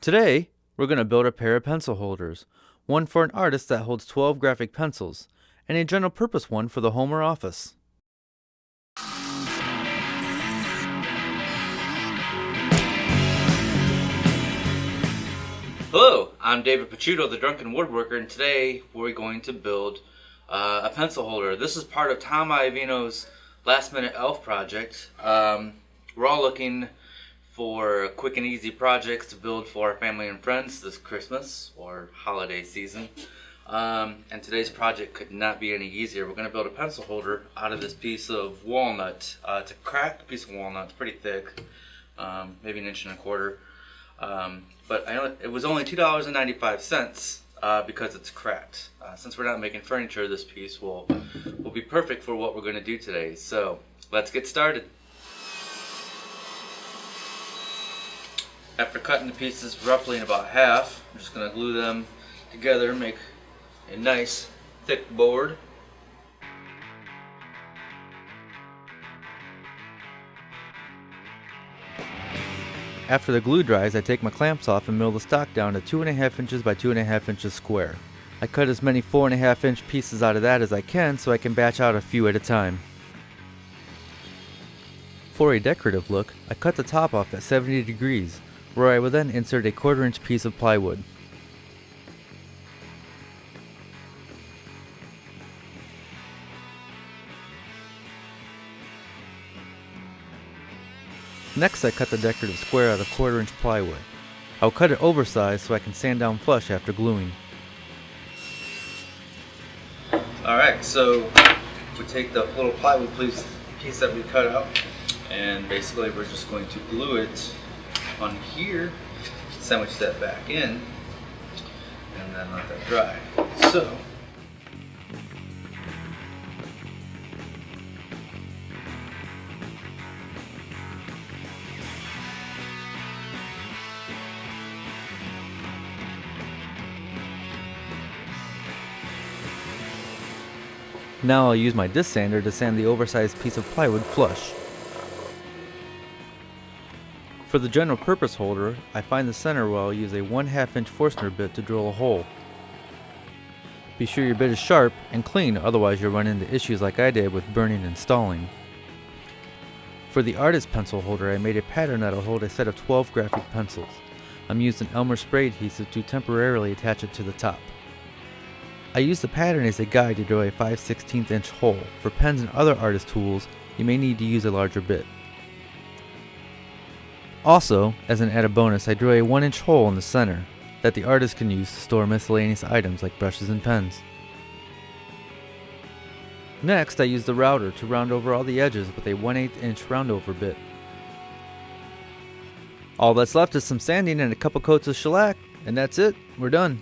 Today, we're going to build a pair of pencil holders, one for an artist that holds 12 graphic pencils, and a general purpose one for the home or office. Hello, I'm David Pachuto, the Drunken Woodworker, and today we're going to build a pencil holder. This is part of Tom Iovino's last minute elf project. We're all looking for quick and easy projects to build for our family and friends this Christmas or holiday season. And today's project could not be any easier. We're going to build a pencil holder out of this piece of walnut. It's a cracked piece of walnut. It's pretty thick, maybe 1.25 inches. But it was only $2.95 because it's cracked. Since we're not making furniture, this piece will be perfect for what we're going to do today. So let's get started. After cutting the pieces roughly in about half, I'm just going to glue them together and make a nice thick board. After the glue dries, I take my clamps off and mill the stock down to 2.5 inches by 2.5 inches square. I cut as many 4.5 inch pieces out of that as I can so I can batch out a few at a time. For a decorative look, I cut the top off at 70 degrees, where I will then insert a 1/4 inch piece of plywood. Next, I cut the decorative square out of 1/4 inch plywood. I'll cut it oversized so I can sand down flush after gluing. Alright, so we take the little plywood piece that we cut out, and basically we're just going to glue it on here, sandwich that back in, and then let that dry. So now I'll use my disc sander to sand the oversized piece of plywood flush. For the general purpose holder, I find the center where I'll use a 1/2 inch Forstner bit to drill a hole. Be sure your bit is sharp and clean, otherwise you'll run into issues like I did with burning and stalling. For the artist pencil holder, I made a pattern that'll hold a set of 12 graphic pencils. I'm using Elmer spray adhesive to temporarily attach it to the top. I use the pattern as a guide to drill a 5/16 inch hole. For pens and other artist tools, you may need to use a larger bit. Also, as an added bonus, I drew a 1 inch hole in the center that the artist can use to store miscellaneous items like brushes and pens. Next, I used the router to round over all the edges with a 1/8 inch roundover bit. All that's left is some sanding and a couple coats of shellac, and that's it, we're done.